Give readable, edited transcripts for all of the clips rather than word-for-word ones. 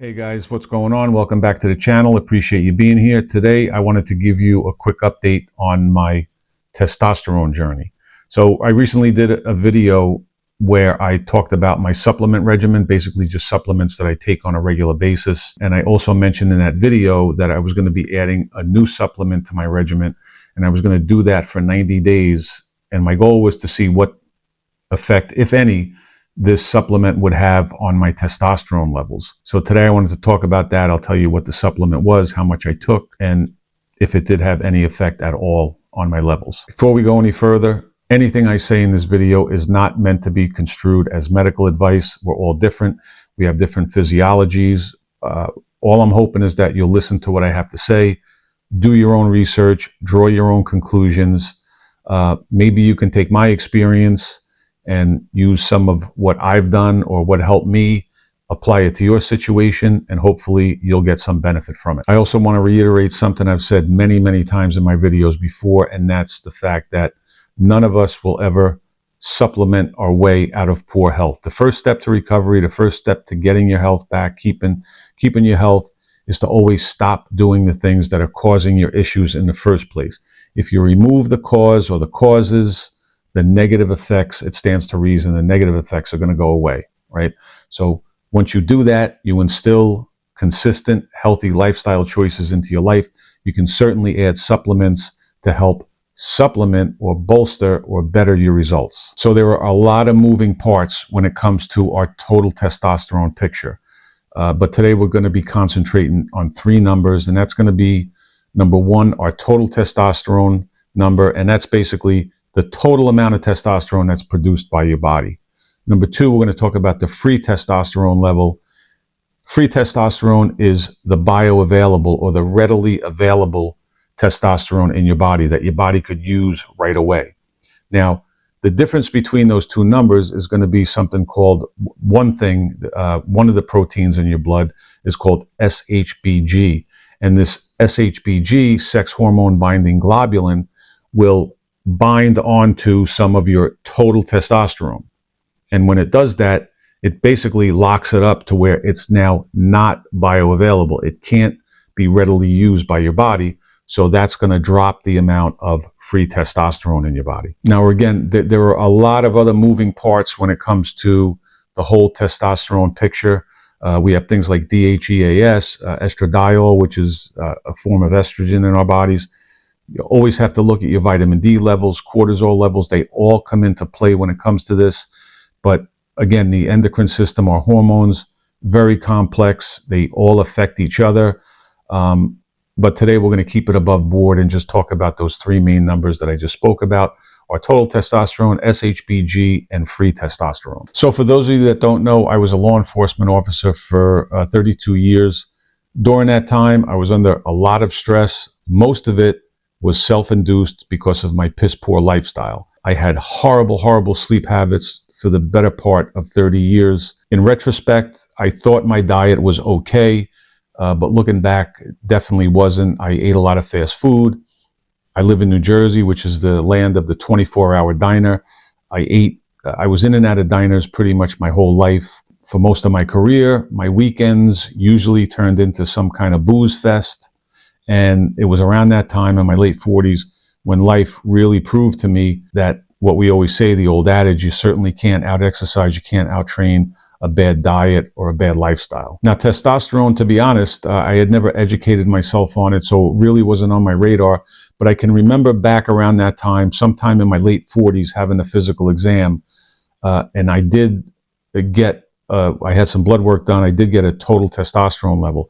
Hey guys, what's going on? Welcome back to the channel. Appreciate you being here. Today I wanted to give you a quick update on my testosterone journey. So I recently did a video where I talked about my supplement regimen, basically just supplements that I take on a regular basis. And I also mentioned in that video that I was going to be adding a new supplement to my regimen, and I was going to do that for 90 days. And my goal was to see what effect, if any, this supplement would have on my testosterone levels. So today I wanted to talk about that. I'll tell you what the supplement was, how much I took, and if it did have any effect at all on my levels. Before we go any further, anything I say in this video is not meant to be construed as medical advice. We're all different. We have different physiologies. All I'm hoping is that you'll listen to what I have to say, do your own research, draw your own conclusions. Maybe you can take my experience and use some of what I've done or what helped me, apply it to your situation, and hopefully you'll get some benefit from it. I also want to reiterate something I've said many, many times in my videos before, and that's the fact that none of us will ever supplement our way out of poor health. The first step to recovery, the first step to getting your health back, keeping your health, is to always stop doing the things that are causing your issues in the first place. If you remove the cause or the causes, the negative effects, it stands to reason, the negative effects are going to go away, right? So once you do that, you instill consistent, healthy lifestyle choices into your life. You can certainly add supplements to help supplement or bolster or better your results. So there are a lot of moving parts when it comes to our total testosterone picture. But today we're going to be concentrating on three numbers, and that's going to be, number one, our total testosterone number, and that's basically the total amount of testosterone that's produced by your body. Number two, we're going to talk about the free testosterone level. Free testosterone is the bioavailable or the readily available testosterone in your body that your body could use right away. Now, the difference between those two numbers is going to be something called, one of the proteins in your blood is called SHBG. And this SHBG, sex hormone binding globulin, will bind onto some of your total testosterone. And when it does that, it basically locks it up to where it's now not bioavailable. It can't be readily used by your body. So that's going to drop the amount of free testosterone in your body. Now, again, there are a lot of other moving parts when it comes to the whole testosterone picture. We have things like DHEAS, estradiol, which is a form of estrogen in our bodies. You always have to look at your vitamin D levels, cortisol levels. They all come into play when it comes to this. But again, the endocrine system, our hormones, very complex. They all affect each other. But today we're going to keep it above board and just talk about those three main numbers that I just spoke about: our total testosterone, SHBG, and free testosterone. So for those of you that don't know, I was a law enforcement officer for 32 years. During that time, I was under a lot of stress. Most of it was self-induced because of my piss-poor lifestyle. I had horrible, horrible sleep habits for the better part of 30 years. In retrospect, I thought my diet was okay, but looking back, it definitely wasn't. I ate a lot of fast food. I live in New Jersey, which is the land of the 24-hour diner. I was in and out of diners pretty much my whole life. For most of my career, my weekends usually turned into some kind of booze fest. And it was around that time in my late 40s when life really proved to me that what we always say, the old adage, you certainly can't out-exercise, you can't out-train a bad diet or a bad lifestyle. Now, testosterone, to be honest, I had never educated myself on it, so it really wasn't on my radar. But I can remember back around that time, sometime in my late 40s, having a physical exam, and I did get, I had some blood work done, I did get a total testosterone level.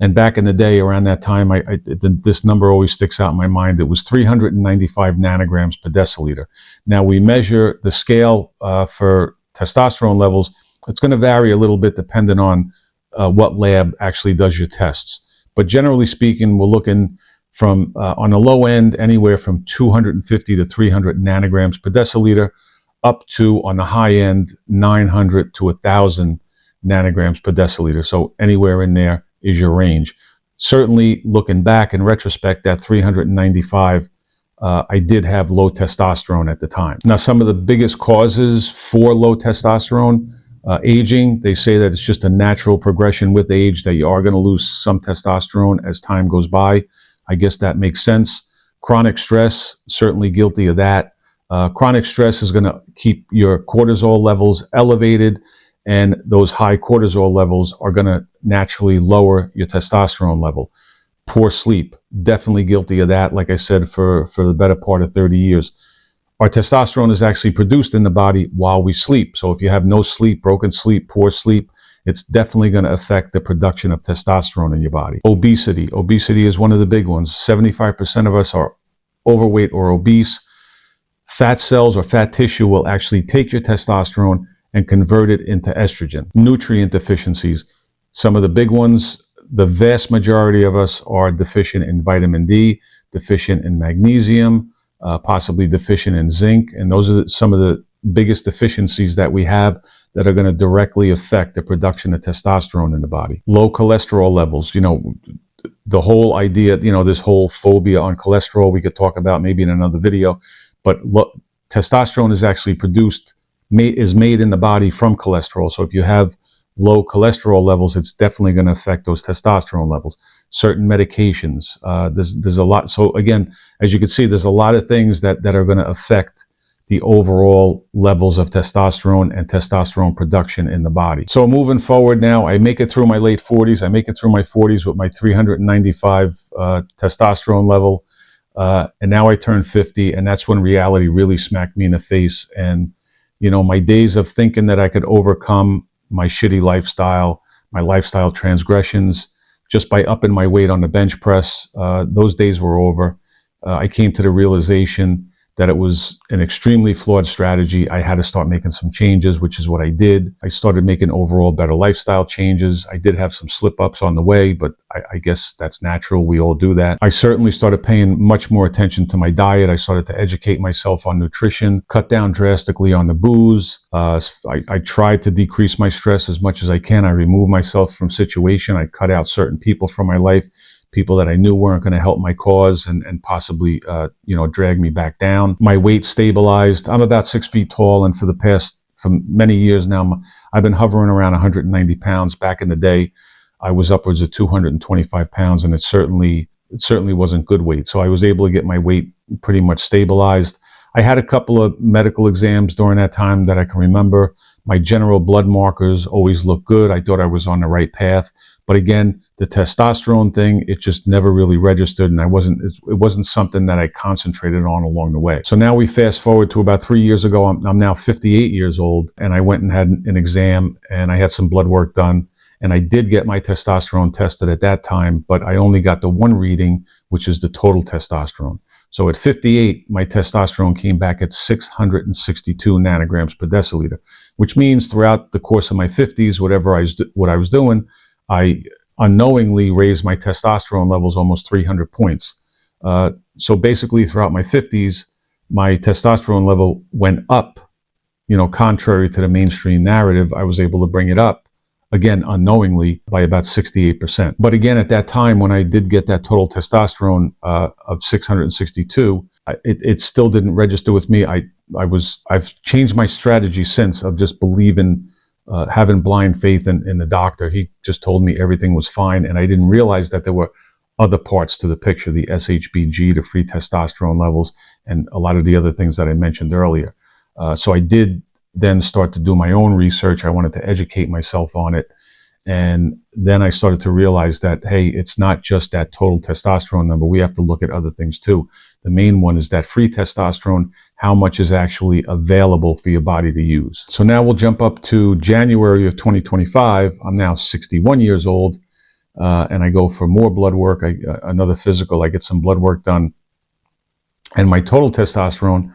And back in the day, around that time, this number always sticks out in my mind. It was 395 nanograms per deciliter. Now, we measure the scale for testosterone levels. It's going to vary a little bit depending on what lab actually does your tests. But generally speaking, we're looking from, on the low end, anywhere from 250 to 300 nanograms per deciliter, up to, on the high end, 900 to 1,000 nanograms per deciliter. So anywhere in there is your range. Certainly, looking back in retrospect, that 395, I did have low testosterone at the time. Now, some of the biggest causes for low testosterone Aging, they say that it's just a natural progression with age that you are going to lose some testosterone as time goes by. I guess that makes sense. Chronic stress, certainly guilty of that. Chronic stress is going to keep your cortisol levels elevated, and those high cortisol levels are going to naturally lower your testosterone level. Poor sleep, definitely guilty of that. Like I said, for the better part of 30 years. Our testosterone is actually produced in the body while we sleep. So if you have no sleep, broken sleep, poor sleep, it's definitely going to affect the production of testosterone in your body. Obesity. Obesity is one of the big ones. 75% of us are overweight or obese. Fat cells or fat tissue will actually take your testosterone and convert it into estrogen. Nutrient deficiencies. Some of the big ones, the vast majority of us are deficient in vitamin D, deficient in magnesium, possibly deficient in zinc. And those are some of the biggest deficiencies that we have that are going to directly affect the production of testosterone in the body. Low cholesterol levels, the whole idea, this whole phobia on cholesterol, we could talk about maybe in another video, but testosterone is actually is made in the body from cholesterol. So if you have low cholesterol levels, it's definitely going to affect those testosterone levels. Certain medications, there's a lot. So again, as you can see, there's a lot of things that are going to affect the overall levels of testosterone and testosterone production in the body. So moving forward now, I make it through my late 40s. I make it through my 40s with my 395 testosterone level. And now I turn 50, and that's when reality really smacked me in the face. And, my days of thinking that I could overcome my shitty lifestyle, my lifestyle transgressions, just by upping my weight on the bench press, those days were over. I came to the realization that it was an extremely flawed strategy. I had to start making some changes, which is what I did. I started making overall better lifestyle changes. I did have some slip-ups on the way, but I guess that's natural. We all do that. I certainly started paying much more attention to my diet. I started to educate myself on nutrition, cut down drastically on the booze. I tried to decrease my stress as much as I can. I removed myself from situation. I cut out certain people from my life, people that I knew weren't going to help my cause and possibly, drag me back down. My weight stabilized. I'm about 6 feet tall, and for many years now, I've been hovering around 190 pounds. Back in the day, I was upwards of 225 pounds, and it certainly wasn't good weight. So I was able to get my weight pretty much stabilized. I had a couple of medical exams during that time that I can remember. My general blood markers always looked good. I thought I was on the right path. But again, the testosterone thing, it just never really registered, and it wasn't something that I concentrated on along the way. So now we fast forward to about 3 years ago. I'm now 58 years old, and I went and had an exam, and I had some blood work done. And I did get my testosterone tested at that time, but I only got the one reading, which is the total testosterone. So at 58, my testosterone came back at 662 nanograms per deciliter, which means throughout the course of my 50s, what I was doing, I unknowingly raised my testosterone levels almost 300 points. So basically throughout my 50s, my testosterone level went up, contrary to the mainstream narrative. I was able to bring it up, again, unknowingly, by about 68%. But again, at that time, when I did get that total testosterone of 662, it still didn't register with me. I've changed my strategy since of just believing, having blind faith in the doctor. He just told me everything was fine, and I didn't realize that there were other parts to the picture, the SHBG, the free testosterone levels, and a lot of the other things that I mentioned earlier. So I did then start to do my own research. I wanted to educate myself on it. And then I started to realize that, hey, it's not just that total testosterone number. We have to look at other things too. The main one is that free testosterone, how much is actually available for your body to use. So now we'll jump up to January of 2025. I'm now 61 years old, and I go for more blood work, another physical. I get some blood work done, and my total testosterone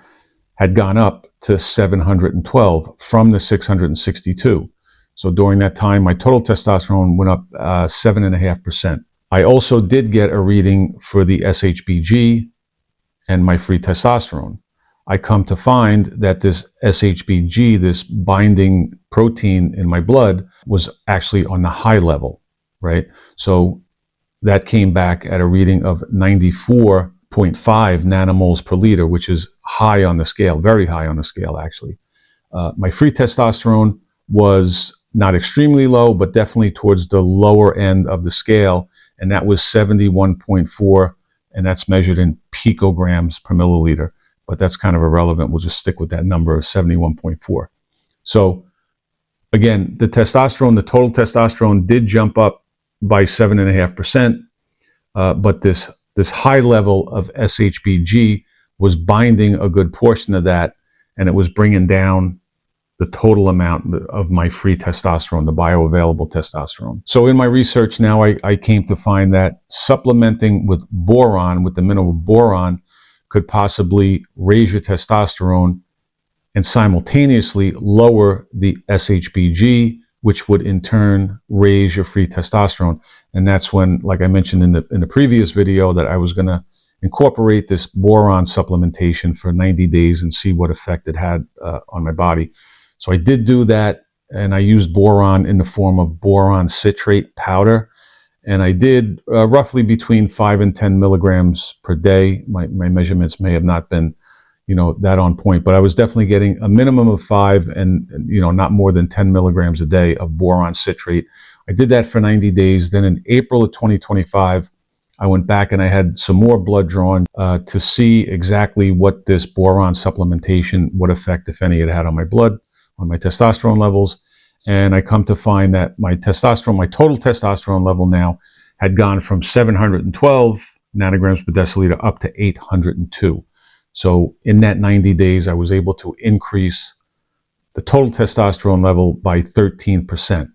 had gone up to 712 from the 662. So during that time, my total testosterone went up 7.5%. I also did get a reading for the SHBG and my free testosterone. I come to find that this SHBG, this binding protein in my blood, was actually on the high level, right? So that came back at a reading of 94.5 nanomoles per liter, which is high on the scale, very high on the scale, actually. My free testosterone was not extremely low, but definitely towards the lower end of the scale, and that was 71.4, and that's measured in picograms per milliliter. But that's kind of irrelevant. We'll just stick with that number of 71.4. So again, the testosterone, the total testosterone did jump up by 7.5%, but this high level of SHBG was binding a good portion of that, and it was bringing down the total amount of my free testosterone, the bioavailable testosterone. So in my research now, I came to find that supplementing with boron, with the mineral boron, could possibly raise your testosterone and simultaneously lower the SHBG, which would in turn raise your free testosterone. And that's when, like I mentioned in the previous video, that I was going to incorporate this boron supplementation for 90 days and see what effect it had on my body. So I did do that, and I used boron in the form of boron citrate powder. And I did roughly between 5 and 10 milligrams per day. My measurements may have not been, that on point, but I was definitely getting a minimum of 5 and not more than 10 milligrams a day of boron citrate. I did that for 90 days. Then in April of 2025, I went back and I had some more blood drawn to see exactly what this boron supplementation, what effect, if any, it had on my blood, on my testosterone levels. And I come to find that my testosterone, my total testosterone level now had gone from 712 nanograms per deciliter up to 802. So in that 90 days, I was able to increase the total testosterone level by 13%.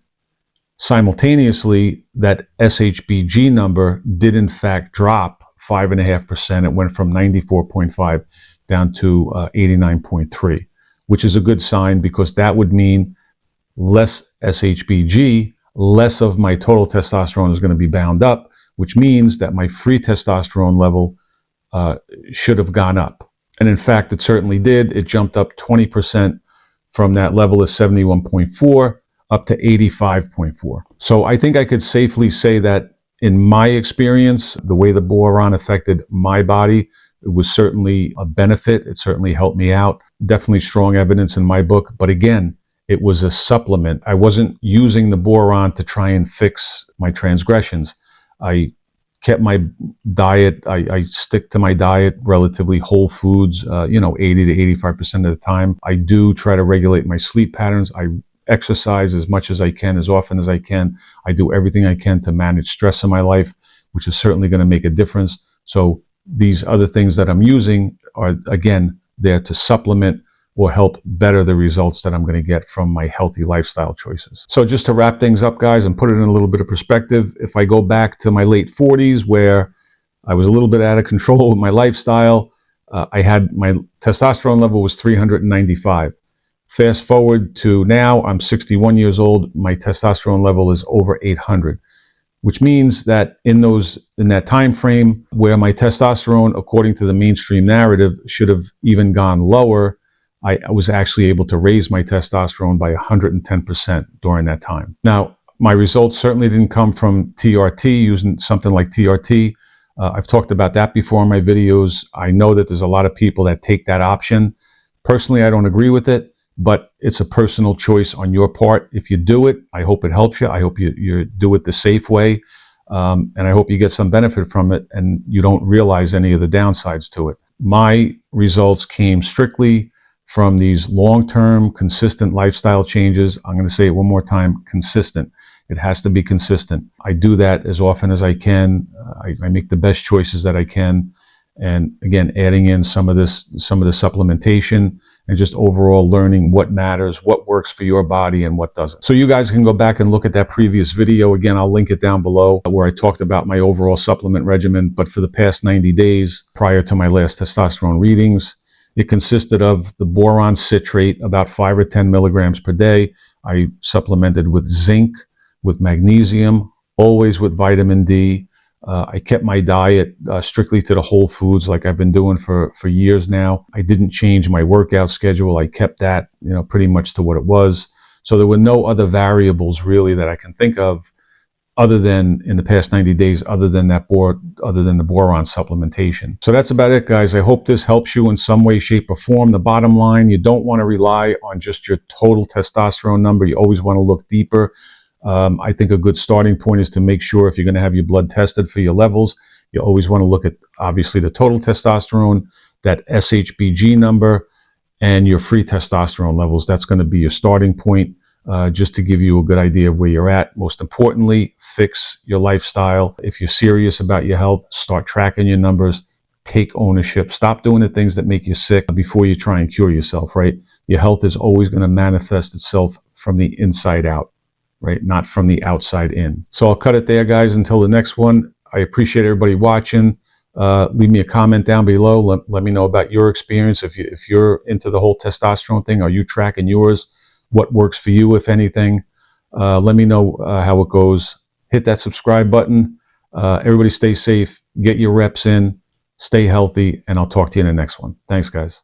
Simultaneously, that SHBG number did in fact drop 5.5%. It went from 94.5 down to 89.3, which is a good sign, because that would mean less SHBG, less of my total testosterone is going to be bound up, which means that my free testosterone level should have gone up. And in fact, it certainly did. It jumped up 20% from that level of 71.4 up to 85.4. So I think I could safely say that in my experience, the way the boron affected my body, it was certainly a benefit. It certainly helped me out. Definitely strong evidence in my book. But again, it was a supplement. I wasn't using the boron to try and fix my transgressions. I kept my diet. I stick to my diet, relatively whole foods, 80 to 85% of the time. I do try to regulate my sleep patterns. I exercise as much as I can, as often as I can. I do everything I can to manage stress in my life, which is certainly going to make a difference. So these other things that I'm using are, again, there to supplement or help better the results that I'm going to get from my healthy lifestyle choices. So just to wrap things up, guys, and put it in a little bit of perspective, if I go back to my late 40s, where I was a little bit out of control with my lifestyle, I had my testosterone level was 395. Fast forward to now, I'm 61 years old. My testosterone level is over 800, which means that in that time frame where my testosterone, according to the mainstream narrative, should have even gone lower, I was actually able to raise my testosterone by 110% during that time. Now, my results certainly didn't come from TRT, using something like TRT. I've talked about that before in my videos. I know that there's a lot of people that take that option. Personally, I don't agree with it, but it's a personal choice on your part. If you do it, I hope it helps you. I hope you do it the safe way. And I hope you get some benefit from it and you don't realize any of the downsides to it. My results came strictly from these long-term, consistent lifestyle changes. I'm going to say it one more time, consistent. It has to be consistent. I do that as often as I can. I make the best choices that I can. And again, adding in some of the supplementation and just overall learning what matters, what works for your body and what doesn't. So you guys can go back and look at that previous video. Again, I'll link it down below where I talked about my overall supplement regimen. But for the past 90 days prior to my last testosterone readings, it consisted of the boron citrate, about 5 or 10 milligrams per day. I supplemented with zinc, with magnesium, always with vitamin D. I kept my diet strictly to the whole foods like I've been doing for years now. I didn't change my workout schedule. I kept that, pretty much to what it was. So there were no other variables really that I can think of other than in the past 90 days, other than the boron supplementation. So that's about it, guys. I hope this helps you in some way, shape, or form. The bottom line, you don't want to rely on just your total testosterone number. You always want to look deeper. I think a good starting point is to make sure if you're going to have your blood tested for your levels, you always want to look at, obviously, the total testosterone, that SHBG number, and your free testosterone levels. That's going to be your starting point, just to give you a good idea of where you're at. Most importantly, fix your lifestyle. If you're serious about your health, start tracking your numbers. Take ownership. Stop doing the things that make you sick before you try and cure yourself, right? Your health is always going to manifest itself from the inside out, right? Not from the outside in. So I'll cut it there, guys, until the next one. I appreciate everybody watching. Leave me a comment down below. Let me know about your experience. If you're into the whole testosterone thing, are you tracking yours? What works for you, if anything? Let me know how it goes. Hit that subscribe button. Everybody stay safe. Get your reps in. Stay healthy. And I'll talk to you in the next one. Thanks, guys.